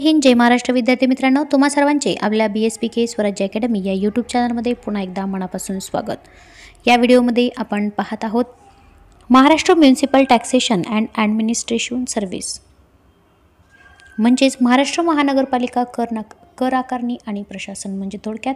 हिंद जय महाराष्ट्र विद्यार्थी मित्रांनो, तुम्हा सर्वांचे आपल्या BSPK स्वराज्य अकॅडमी या यूट्यूब चॅनलमध्ये पुन्हा एकदा मनापासून स्वागत। या व्हिडिओमध्ये आपण पाहत आहोत Maharashtra municipal taxation and administration service म्हणजेच महाराष्ट्र महानगरपालिका कर आकारणी आणि प्रशासन म्हणजे थोडक्यात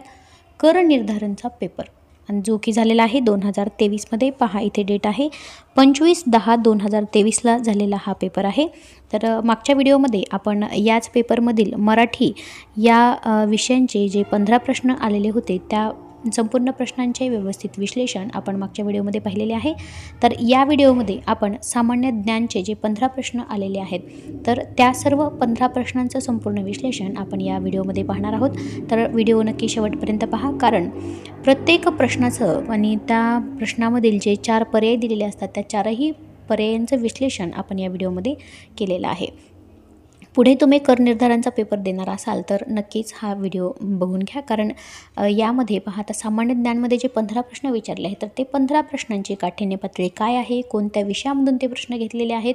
कर निर्धारणचा पेपर आणि जो की झालेला आहे 2023 मध्ये। पहा इथे डेट आहे 25/10/2023 ला झालेला हा पेपर आहे। तर मागच्या व्हिडिओमध्ये आपण याच पेपरमधील मराठी या विषयांचे जे 15 प्रश्न आलेले होते त्या संपूर्ण प्रश्नांचे व्यवस्थित विश्लेषण आपण मागच्या व्हिडिओमध्ये पाहिलेले आहे। तर या व्हिडिओमध्ये आपण सामान्य ज्ञानचे जे 15 प्रश्न आलेले आहेत तर त्या सर्व 15 प्रश्नांचं संपूर्ण विश्लेषण आपण या व्हिडिओमध्ये पाहणार आहोत। तर व्हिडिओ नक्की शेवटपर्यंत पहा, कारण प्रत्येक प्रश्नाचं आणि त्या प्रश्नामधील जे 4 पर्याय दिलेले असतात त्या चारही पर्यायांचं विश्लेषण आपण या व्हिडिओमध्ये केलेलं आहे। पुढे तुम्ही कर निर्धारणचा पेपर देणार असाल तर नक्कीच हा व्हिडिओ बघून घ्या, कारण यामध्ये पाहता सामान्य ज्ञानमध्ये जे 15 प्रश्न विचारले आहेत तर ते 15 प्रश्नांची काठिण्य पातळी काय आहे, कोणत्या विषयामधून ते प्रश्न घेतलेले आहेत,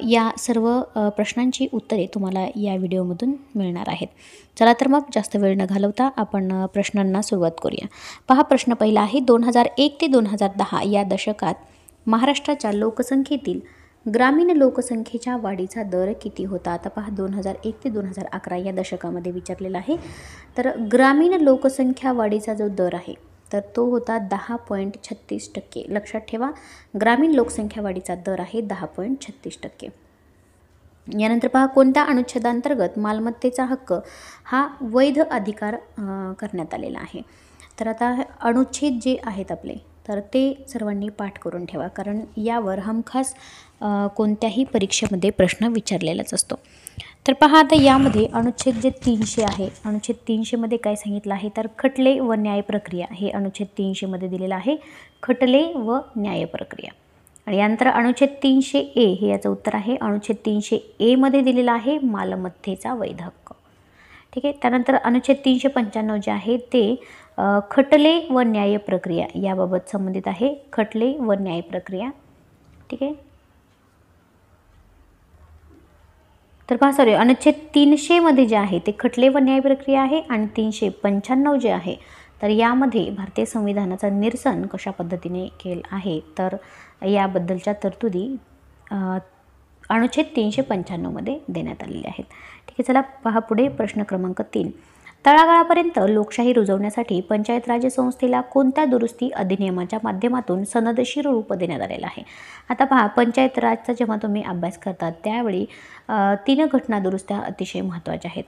या सर्व प्रश्नांची उत्तरे तुम्हाला या व्हिडिओमधून मिळणार आहेत। चला तर मग जास्त वेळ न घालवता आपण प्रश्नांना सुरुवात करूया। पहा प्रश्न पहिला आहे 2001 ते 2010 या दशकात महाराष्ट्राच्या लोकसंख्येतील ग्रामीण लोकसंख्येच्या वाढीचा दर किती होता। आता पहा 2001 ते 2011 या दशकामध्ये विचारलेला आहे। तर ग्रामीण लोकसंख्या वाढीचा जो दर आहे तर तो होता 10.36%। लक्षात ठेवा, ग्रामीण लोकसंख्या वाढीचा दर आहे 10.36%। यानंतर पहा कोणत्या अनुच्छेदांतर्गत मालमत्तेचा हक्क हा वैध अधिकार करण्यात आलेला आहे। तर आता अनुच्छेद जे आहेत आपले तर ते सर्वांनी पाठ करून ठेवा, कारण यावर हमखास कोणत्याही परीक्षेमध्ये प्रश्न विचारलेलाच असतो। तर पहा आता यामध्ये अनुच्छेद जे 300 आहे, अनुच्छेद 300 मध्ये काय सांगितलं आहे तर खटले व न्याय प्रक्रिया हे अनुच्छेद 300 मध्ये दिलेलं आहे, खटले व न्याय प्रक्रिया। आणि यानंतर अनुच्छेद 300A हे याचं उत्तर आहे। अनुच्छेद 300A मध्ये दिलेला आहे मालमत्तेचा वैध हक्क। ठीक आहे, त्यानंतर अनुच्छेद 395 जे आहे ते खटले व न्याय प्रक्रिया याबाबत संबंधित आहे, खटले व न्याय प्रक्रिया। ठीक आहे, तर पहा अनुच्छेद 300 मध्ये जे आहे ते खटले व न्याय प्रक्रिया आहे आणि 395 जे आहे तर यामध्ये भारतीय संविधानाचं निरसन कशा पद्धतीने केलं आहे तर याबद्दलच्या तरतुदी अनुच्छेद 395 मध्ये देण्यात आलेले आहेत। ठीक आहे, चला पहा पुढे प्रश्न क्रमांक 3। तळागाळापर्यंत लोकशाही रुजवण्यासाठी पंचायत राज संस्थेला कोणत्या दुरुस्ती अधिनियमाच्या माध्यमातून सनदशीर रूप देण्यात आलेलं आहे। आता पहा पंचायत राजचा जेव्हा तुम्ही अभ्यास करतात त्यावेळी 3 घटना दुरुस्त्या अतिशय महत्त्वाच्या आहेत।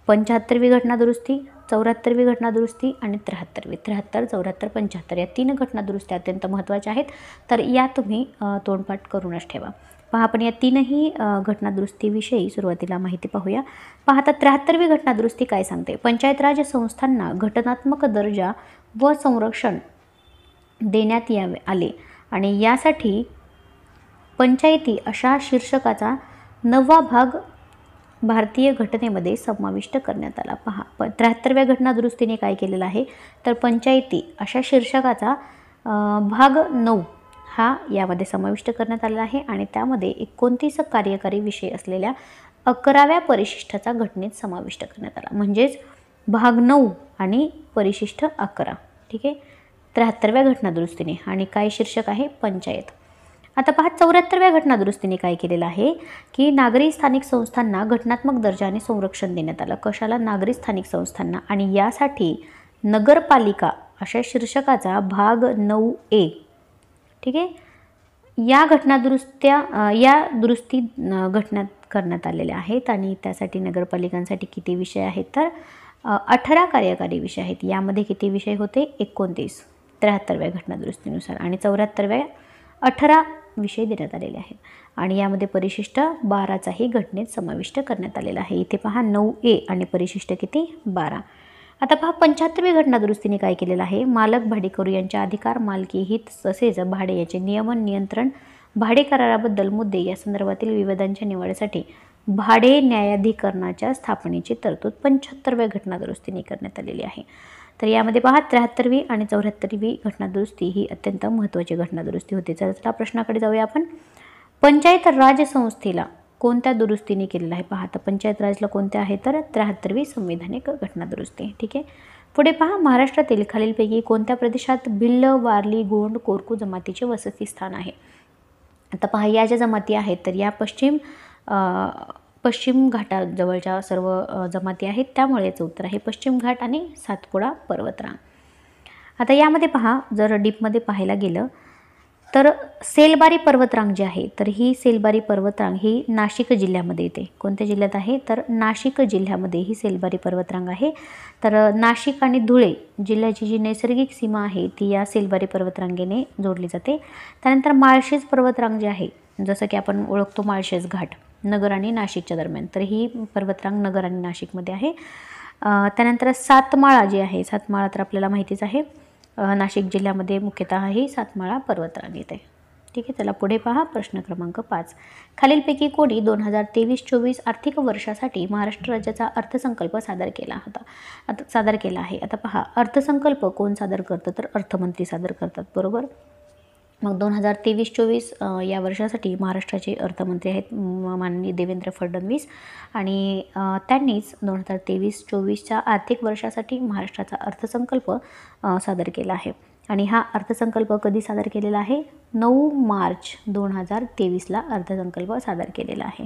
75वी घटना दुरुस्ती, 74वी घटना दुरुस्ती आणि 73वी 73, 74, 75 या 3 घटना दुरुस्त्या अत्यंत महत्त्वाच्या आहेत। तर या तुम्ही तोंडपाठ करूनच ठेवा। पहा आपण या 3ही घटना दुरुस्तीविषयी सुरुवातीला माहिती पाहूया। पहा आता 73वी घटना दुरुस्ती काय सांगते, पंचायत राज संस्थांना घटनात्मक दर्जा व संरक्षण देण्यात आले आणि यासाठी पंचायती अशा शीर्षकाचा 9वा भाग भारतीय घटनेमध्ये समाविष्ट करण्यात आला। पहा 73व्या घटना दुरुस्तीने काय केलेलं आहे तर पंचायती अशा शीर्षकाचा भाग 9 हा यामध्ये समाविष्ट करण्यात आलेला आहे आणि त्यामध्ये 29 कार्यकारी विषय असलेल्या 11व्या परिशिष्टाचा घटनेत समाविष्ट करण्यात आला, म्हणजेच भाग 9 आणि परिशिष्ट 11। ठीक आहे, 73व्या घटना दुरुस्तीने आणि काय शीर्षक आहे पंचायत। आता पहा 74व्या घटना दुरुस्तीने काय केलेलं आहे की नागरी स्थानिक संस्थांना घटनात्मक दर्जाने संरक्षण देण्यात आलं। कशाला, नागरी स्थानिक संस्थांना, आणि यासाठी नगरपालिका अशा शीर्षकाचा भाग 9A। ठीक आहे, या घटना दुरुस्ती घटना करण्यात आलेल्या आहेत आणि त्यासाठी नगरपालिकांसाठी किती विषय आहेत तर 18 कार्यकारी विषय आहेत। यामध्ये किती विषय होते 29 73व्या घटना दुरुस्तीनुसार आणि 74व्या 18 विषय देण्यात आलेले आहेत आणि यामध्ये परिशिष्ट 12चाही घटनेत समाविष्ट करण्यात आलेला आहे। इथे पहा 9A आणि परिशिष्ट किती 12। आता पहा 75वी घटना दुरुस्तीने काय केलेलं आहे, मालक भाडेकरू यांचे अधिकार, मालकी हित तसेच भाडे याचे नियमन नियंत्रण, भाडे कराराबद्दल मुद्दे या संदर्भातील विवादांच्या निवाड्यासाठी भाडे न्यायाधिकरणाच्या स्थापनेची तरतूद 75व्या घटना दुरुस्तीने करण्यात आलेली आहे। तर यामध्ये पहा 73वी आणि 74वी घटना दुरुस्ती ही अत्यंत महत्त्वाची घटना दुरुस्ती होती। चला प्रश्नाकडे जाऊया आपण। पंचायत राज संस्थेला कोणत्या दुरुस्तीने केलेला आहे? पहा, आता पंचायत राजला कोणत्या आहे? तर 73वी संविधानिक घटना दुरुस्ती. ठीक आहे. पुढे पहा, महाराष्ट्रातील खालीलपैकी कोणत्या प्रदेशात भिल्ल, वारली, गोंड, कोरकू जमातीचे वसतिस्थान आहे? आता पहा, या ज्या जमाती आहेत तर या पश्चिम घाटाजवळच्या सर्व जमाती आहेत, त्यामुळे याचं उत्तर आहे पश्चिम घाट आणि सातपुडा पर्वतरांग. आता यामध्ये पहा, जर डीपमध्ये पाहायला गेलं तर सेलबारी पर्वतरांग जी आहे तर ही सेलबारी पर्वतरांग ही नाशिक जिल्ह्यामध्ये येते. कोणत्या जिल्ह्यात आहे? तर नाशिक जिल्ह्यामध्ये ही सेलबारी पर्वतरांग आहे. तर नाशिक आणि धुळे जिल्ह्याची जी नैसर्गिक सीमा आहे ती या सेलबारी पर्वतरांगेने जोडली जाते. त्यानंतर माळशेज पर्वतरांग जी आहे, जसं की आपण ओळखतो माळशेज घाट नगर आणि नाशिकच्या दरम्यान, तर ही पर्वतरांग नगर आणि नाशिकमध्ये आहे. त्यानंतर सातमाळा जी आहे, सातमाळा तर आपल्याला माहितीच आहे, नाशिक जिल्ह्यामध्ये मुख्यतः ही सातमाळा पर्वतरांग येते. ठीक आहे. चला पुढे पहा, प्रश्न क्रमांक 5. खालीलपैकी कोणी 2023-24 आर्थिक वर्षासाठी महाराष्ट्र राज्याचा अर्थसंकल्प सादर केला आहे? आता पहा, अर्थसंकल्प कोण सादर करतं? तर अर्थमंत्री सादर करतात, बरोबर. मग 2023-24 या वर्षासाठी महाराष्ट्राचे अर्थमंत्री आहेत माननीय देवेंद्र फडणवीस, आणि त्यांनीच 2023-24च्या आर्थिक वर्षासाठी महाराष्ट्राचा अर्थसंकल्प सादर केला आहे. आणि हा अर्थसंकल्प कधी सादर केलेला आहे? 9 मार्च 2023ला अर्थसंकल्प सादर केलेला आहे.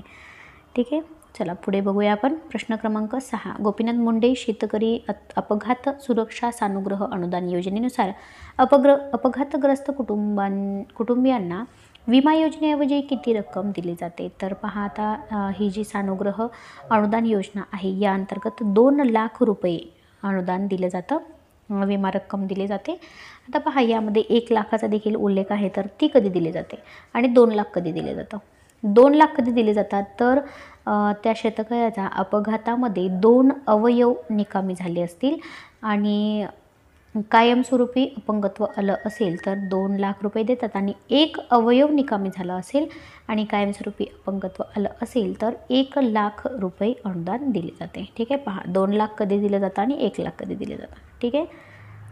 ठीक आहे. चला पुढे बघूया आपण. प्रश्न क्रमांक 6. गोपीनाथ मुंडे शेतकरी अपघात सुरक्षा सानुग्रह अनुदान योजनेनुसार अपघातग्रस्त कुटुंबियांना विमा योजनेऐवजी किती रक्कम दिली जाते? तर पहा, आता ही जी सानुग्रह अनुदान योजना आहे या अंतर्गत 2 लाख रुपये अनुदान दिलं जातं, विमा रक्कम दिली जाते. आता पहा, यामध्ये 1 लाखाचा देखील उल्लेख आहे, तर ती कधी दिली जाते आणि 2 लाख कधी दिले जातं? 2 लाख कधी दिले जातात? तर त्या शेतकऱ्याच्या अपघातामध्ये 2 अवयव निकामी झाले असतील आणि कायमस्वरूपी अपंगत्व आलं असेल तर 2 लाख रुपये देतात, आणि 1 अवयव निकामी झाला असेल आणि कायमस्वरूपी अपंगत्व आलं असेल तर 1 लाख रुपये अनुदान दिले जाते. ठीक आहे. पहा, 2 लाख कधी दिलं जातं आणि 1 लाख कधी दिले जातं. ठीक आहे.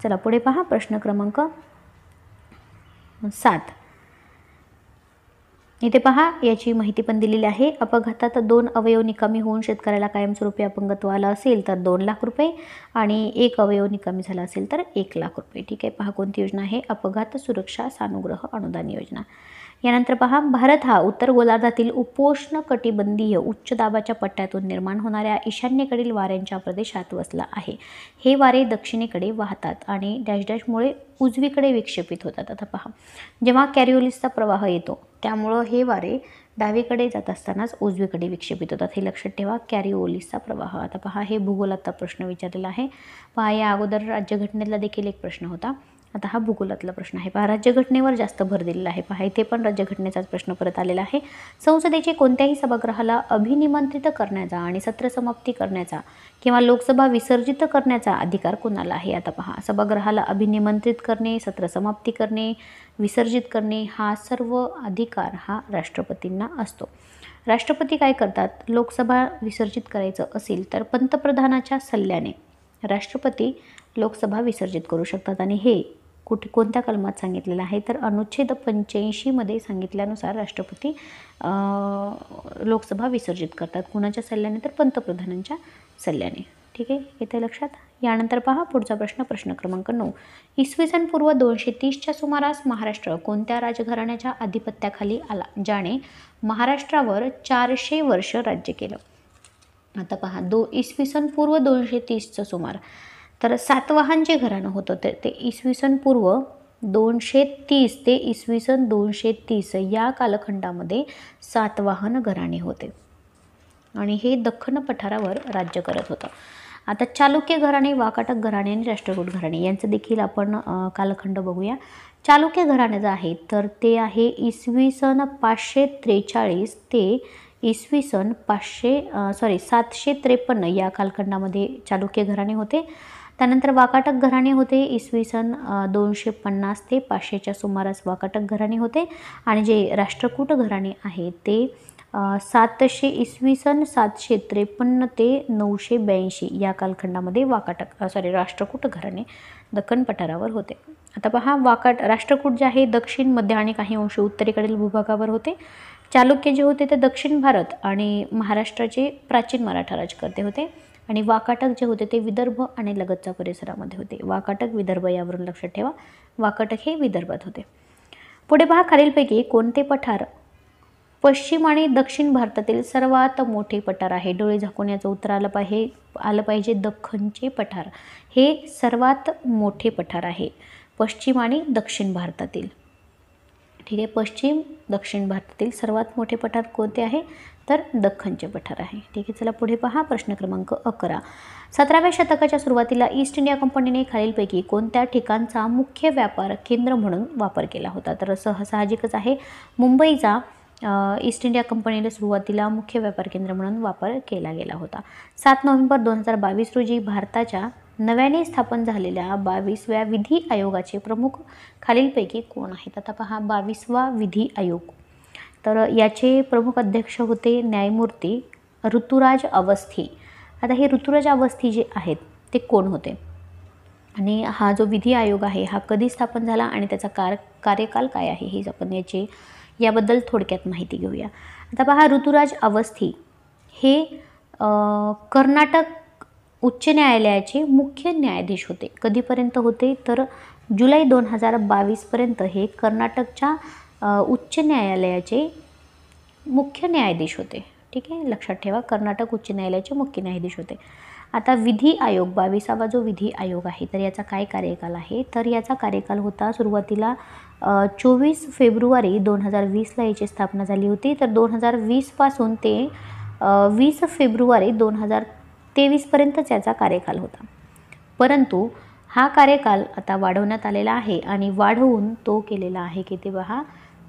चला पुढे पहा, प्रश्न क्रमांक 7. इथे पहा, याची माहिती पण दिलेली आहे. अपघातात 2 अवयव निकामी होऊन शेतकऱ्याला कायमस्वरूपी अपंगत्व आलं असेल तर 2 लाख रुपये, आणि 1 अवयव निकामी झाला असेल तर 1 लाख रुपये. ठीक आहे. पहा, कोणती योजना आहे? अपघात सुरक्षा सानुग्रह अनुदान योजना. यानंतर पहा, भारत हा उत्तर गोलार्धातील उपोष्ण कटिबंधीय उच्च दाबाच्या पट्ट्यातून निर्माण होणाऱ्या ईशान्येकडील वाऱ्यांच्या प्रदेशात वसला आहे. हे वारे दक्षिणेकडे वाहतात आणि डॅशमुळे उजवीकडे विक्षेपित होतात. आता पहा, जेव्हा कॅरिओलिसचा प्रवाह येतो त्यामुळं हे वारे डावीकडे जात असतानाच उजवीकडे विक्षेपित होतात, हे लक्षात ठेवा. कॅरिओलिसचा प्रवाह. आता पहा, हे भूगोलातला प्रश्न विचारलेला आहे. पहा, या अगोदर राज्यघटनेतला देखील एक प्रश्न होता. आता हा भूगोलातला प्रश्न आहे. पहा, राज्यघटनेवर जास्त भर दिलेला आहे. पहा, इथे पण राज्यघटनेचाच प्रश्न परत आलेला आहे. संसदेचे कोणत्याही सभागृहाला अभिनिमंत्रित करण्याचा आणि सत्र समाप्ती करण्याचा किंवा लोकसभा विसर्जित करण्याचा अधिकार कोणाला आहे? आता पहा, सभागृहाला अभिनिमंत्रित करणे, सत्र समाप्ती करणे, विसर्जित करणे हा सर्व अधिकार हा राष्ट्रपतींना असतो. राष्ट्रपती काय करतात? लोकसभा विसर्जित करायचं असेल तर पंतप्रधानाच्या सल्ल्याने राष्ट्रपती लोकसभा विसर्जित करू शकतात, आणि हे कोणत्या कलमात सांगितलेलं आहे? तर अनुच्छेद 85 मध्ये सांगितल्यानुसार राष्ट्रपती लोकसभा विसर्जित करतात. कुणाच्या सल्ल्याने? तर पंतप्रधानांच्या सल्ल्याने. ठीक आहे. येते लक्षात. यानंतर पहा पुढचा प्रश्न, प्रश्न क्रमांक 9. इसवी सन पूर्व 230च्या सुमारास महाराष्ट्र कोणत्या राजघराण्याच्या अधिपत्याखाली आला, ज्याने महाराष्ट्रावर 400 वर्ष राज्य केलं? आता पहा, इसवी सन पूर्व 230चं सुमार, तर सातवाहन जे घराणं होतं ते इसवी सन पूर्व 230 ते इसवी सन 230 या कालखंडामध्ये सातवाहन घराणे होते, आणि हे दख्खन पठारावर राज्य करत होतं. आता चालुक्य घराणे, वाकाटक घराणे आणि राष्ट्रकूट घराणे यांचं देखील आपण कालखंड बघूया. चालुक्य घराणे जे आहे तर ते आहे इसवी सन 543 ते इसवी सन 753 या कालखंडामध्ये चालुक्य घराणे होते. त्यानंतर वाकाटक घराणे होते इसवी सन 250 ते 500च्या सुमारास वाकाटक घराणे होते, आणि जे राष्ट्रकूट घराणे आहे ते 700 इसवी सन 753 ते 982 या कालखंडामध्ये राष्ट्रकूट घराणे दख्खन पठारावर होते. आता पहा, राष्ट्रकूट जे आहे दक्षिण, मध्य आणि काही अंश उत्तरेकडील भूभागावर होते. चालुक्य जे होते ते दक्षिण भारत आणि महाराष्ट्राचे प्राचीन मराठा राजकर्ते होते आणि वाकाटक जे होते ते विदर्भ आणि लगतच्या परिसरामध्ये होते. वाकाटक विदर्भ यावरून लक्षात ठेवा, वाकाटक हे विदर्भात होते. पुढे पहा, खालीलपैकी कोणते पठार पश्चिम आणि दक्षिण भारतातील सर्वात मोठे पठार आहे? डोळे झाकून याचं उत्तर आलं पाहिजे. दख्खनचे पठार हे सर्वात मोठे पठार आहे पश्चिम आणि दक्षिण भारतातील. ठीक आहे, पश्चिम दक्षिण भारतातील सर्वात मोठे पठार कोणते आहे? तर दख्खनचे पठार आहे. ठीक आहे, चला पुढे पहा, प्रश्न क्रमांक 11. 17व्या शतकाच्या सुरुवातीला ईस्ट इंडिया कंपनीने खालीलपैकी कोणत्या ठिकाणचा मुख्य व्यापार केंद्र म्हणून वापर केला होता? तर साहजिकच आहे, मुंबईचा ईस्ट इंडिया कंपनीने सुरुवातीला मुख्य व्यापार केंद्र म्हणून वापर केला गेला होता. 7 नोव्हेंबर 2022 रोजी भारताच्या नव्याने स्थापन झालेल्या 22व्या विधी आयोगाचे प्रमुख खालीलपैकी कोण आहेत? आता पहा, 22वा विधी आयोग, तर याचे प्रमुख अध्यक्ष होते न्यायमूर्ती ऋतुराज अवस्थी. आता हे ऋतुराज अवस्थी जे आहेत ते कोण होते आणि हा जो विधी आयोग आहे हा कधी स्थापन झाला आणि त्याचा कार्यकाल काय आहे हे आपण याबद्दल थोडक्यात माहिती घेऊया. आता पहा, ऋतुराज अवस्थी हे कर्नाटक उच्च न्यायालयाचे मुख्य न्यायाधीश होते. कधीपर्यंत होते? तर जुलै 2022 पर्यंत हे कर्नाटकच्या उच्च न्यायालयाचे मुख्य न्यायाधीश होते. ठीक आहे, लक्षात ठेवा, कर्नाटक उच्च न्यायालयाचे मुख्य न्यायाधीश होते. आता विधी आयोग 22वा जो विधी आयोग आहे तर याचा काय कार्यकाल आहे? तर याचा कार्यकाल होता सुरुवातीला 24 फेब्रुवारी 2020ला याची स्थापना झाली होती. तर 2020 पासून ते 20 फेब्रुवारी 2023 पर्यंतच याचा कार्यकाल होता. परंतु हा कार्यकाल आता वाढवण्यात आलेला आहे आणि वाढवून तो केलेला आहे की ते पहा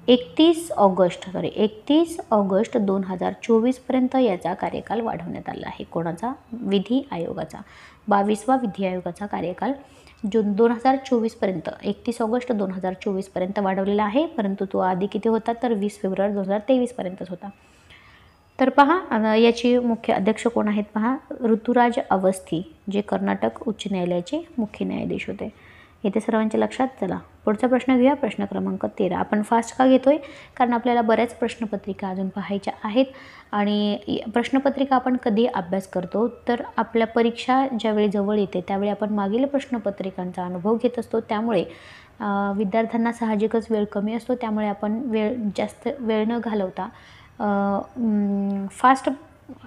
31 ऑगस्ट 2024 पर्यंत याचा कार्यकाल वाढवण्यात आला आहे. कोणाचा? विधी आयोगाचा. 22वा विधी आयोगाचा कार्यकाल जून 2024 पर्यंत 31 ऑगस्ट 2024 पर्यंत वाढवलेला आहे. परंतु तो आधी किती होता? तर 20 फेब्रुवारी 2023 पर्यंतच होता. तर पहा, याचे मुख्य अध्यक्ष कोण आहेत? पहा, ऋतुराज अवस्थी जे कर्नाटक उच्च न्यायालयाचे मुख्य न्यायाधीश होते. येथे सर्वांच्या लक्षात. चला पुढचा प्रश्न घेऊया, प्रश्न क्रमांक 13. आपण फास्ट का घेतोय? कारण आपल्याला बऱ्याच प्रश्नपत्रिका अजून पाहायच्या आहेत आणि प्रश्नपत्रिका आपण कधी अभ्यास करतो? तर आपल्या परीक्षा ज्यावेळी जवळ येते त्यावेळी आपण मागील प्रश्नपत्रिकांचा अनुभव घेत असतो. त्यामुळे विद्यार्थ्यांना साहजिकच वेळ कमी असतो, त्यामुळे आपण जास्त वेळ न घालवता फास्ट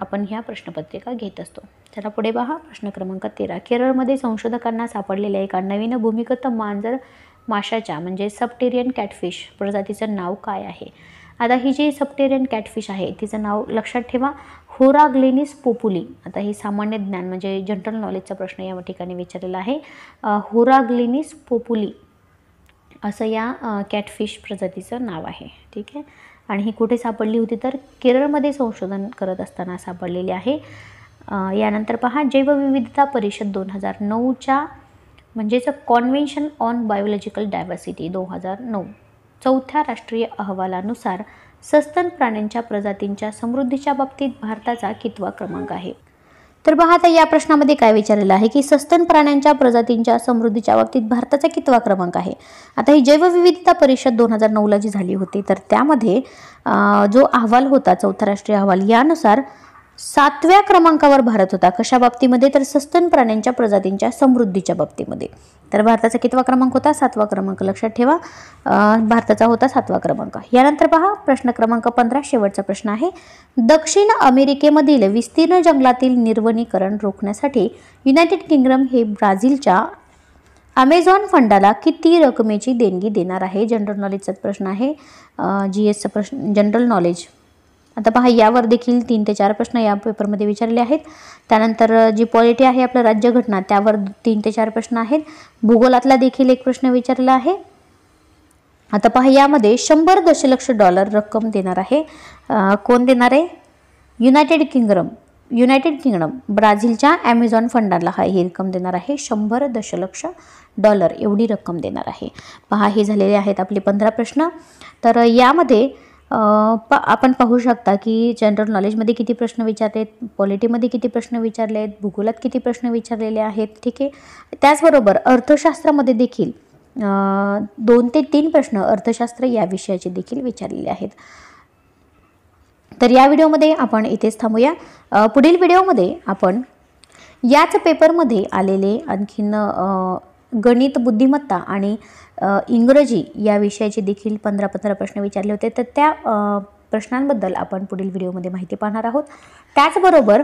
आपण ह्या प्रश्नपत्रिका घेत असतो. चला पुढे पहा, प्रश्न क्रमांक 13. केरळमध्ये संशोधकांना सापडलेल्या एका नवीन भूमिगत मांजर माशाच्या म्हणजे सबटेरियन कॅटफिश प्रजातीचं नाव काय आहे? आता ही जी सबटेरियन कॅटफिश आहे तिचं नाव लक्षात ठेवा, होराग्लेनिस पोपुली. आता ही सामान्य ज्ञान म्हणजे जनरल नॉलेजचा प्रश्न या ठिकाणी विचारलेला आहे. होराग्लेनिस पोपुली असं या कॅटफिश प्रजातीचं नाव आहे. ठीक आहे, आणि ही कुठे सापडली होती? तर केरळमध्ये संशोधन करत असताना सापडलेली आहे. यानंतर पहा, जैवविविधता परिषद 2009च्या म्हणजेच कॉन्व्हेन्शन ऑन बायोलॉजिकल डायव्हर्सिटी 2009 4थ्या राष्ट्रीय अहवालानुसार सस्तन प्राण्यांच्या प्रजातींच्या समृद्धीच्या बाबतीत भारताचा कितवा क्रमांक आहे? तर पहा, आता या प्रश्नामध्ये काय विचारलेलं आहे की सस्तन प्राण्यांच्या प्रजातींच्या समृद्धीच्या बाबतीत भारताचा कितवा क्रमांक आहे? आता ही जैवविविधता परिषद 2009ला जी झाली होती तर त्यामध्ये जो अहवाल होता 4था राष्ट्रीय अहवाल यानुसार 7व्या क्रमांकावर भारत होता. कशा बाबतीमध्ये? तर सस्तन प्राण्यांच्या प्रजातींच्या समृद्धीच्या बाबतीमध्ये. तर भारताचा कितवा क्रमांक होता? 7वा क्रमांक. लक्षात ठेवा, भारताचा होता 7वा क्रमांक. यानंतर पहा, प्रश्न क्रमांक 15 शेवटचा प्रश्न आहे. दक्षिण अमेरिकेमधील विस्तीर्ण जंगलातील निर्वनीकरण रोखण्यासाठी युनायटेड किंगडम हे ब्राझीलच्या अमेझॉन फंडाला किती रकमेची देणगी देणार आहे? जनरल नॉलेजचा प्रश्न आहे, GSचा प्रश्न, जनरल नॉलेज. आता पहा, यावर देखील 3 ते 4 प्रश्न या पेपरमध्ये विचारले आहेत. त्यानंतर जी पॉलिटी आहे आपलं राज्यघटना त्यावर 3 ते 4 प्रश्न आहेत. भूगोलातला देखील एक प्रश्न विचारला आहे. आता पहा, यामध्ये 100 दशलक्ष डॉलर रक्कम देणार आहे. कोण देणार आहे? युनायटेड किंगडम ब्राझीलच्या ॲमेझॉन फंडाला ही रक्कम देणार आहे. 100 दशलक्ष डॉलर एवढी रक्कम देणार आहे. पहा, हे झालेले आहेत आपले 15 प्रश्न. तर यामध्ये आपण पाहू शकता की जनरल नॉलेजमध्ये किती प्रश्न विचारले आहेत, पॉलिटीमध्ये किती प्रश्न विचारले आहेत, भूगोलात किती प्रश्न विचारलेले आहेत. ठीक आहे, त्याचबरोबर अर्थशास्त्रामध्ये देखील 2 ते 3 प्रश्न अर्थशास्त्र या विषयाचे देखील विचारलेले आहेत. तर या व्हिडिओमध्ये आपण इथेच थांबूया. पुढील व्हिडिओमध्ये आपण याच पेपरमध्ये आलेले आणखीन गणित बुद्धिमत्ता आणि इंग्रजी या विषयाचे देखील 15 प्रश्न विचारले होते. तर त्या प्रश्नांबद्दल आपण पुढील व्हिडिओमध्ये माहिती पाहणार आहोत. त्याचबरोबर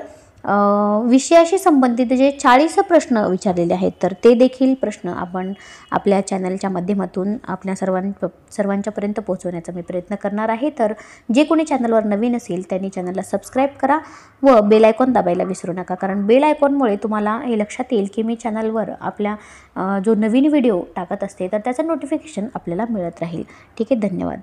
विषयाशी संबंधित जे 40 प्रश्न विचारलेले आहेत तर ते देखील प्रश्न आपण आपल्या चॅनलच्या माध्यमातून आपल्या सर्वांच्यापर्यंत पोहोचवण्याचा मी प्रयत्न करणार आहे. तर जे कोणी चॅनलवर नवीन असेल त्यांनी चॅनलला सबस्क्राईब करा व बेल आयकॉन दाबायला विसरू नका, कारण बेल आयकॉनमुळे तुम्हाला हे लक्षात येईल की मी चॅनलवर आपल्या जो नवीन व्हिडिओ टाकत असते तर त्याचं नोटिफिकेशन आपल्याला मिळत राहील. ठीक आहे, धन्यवाद.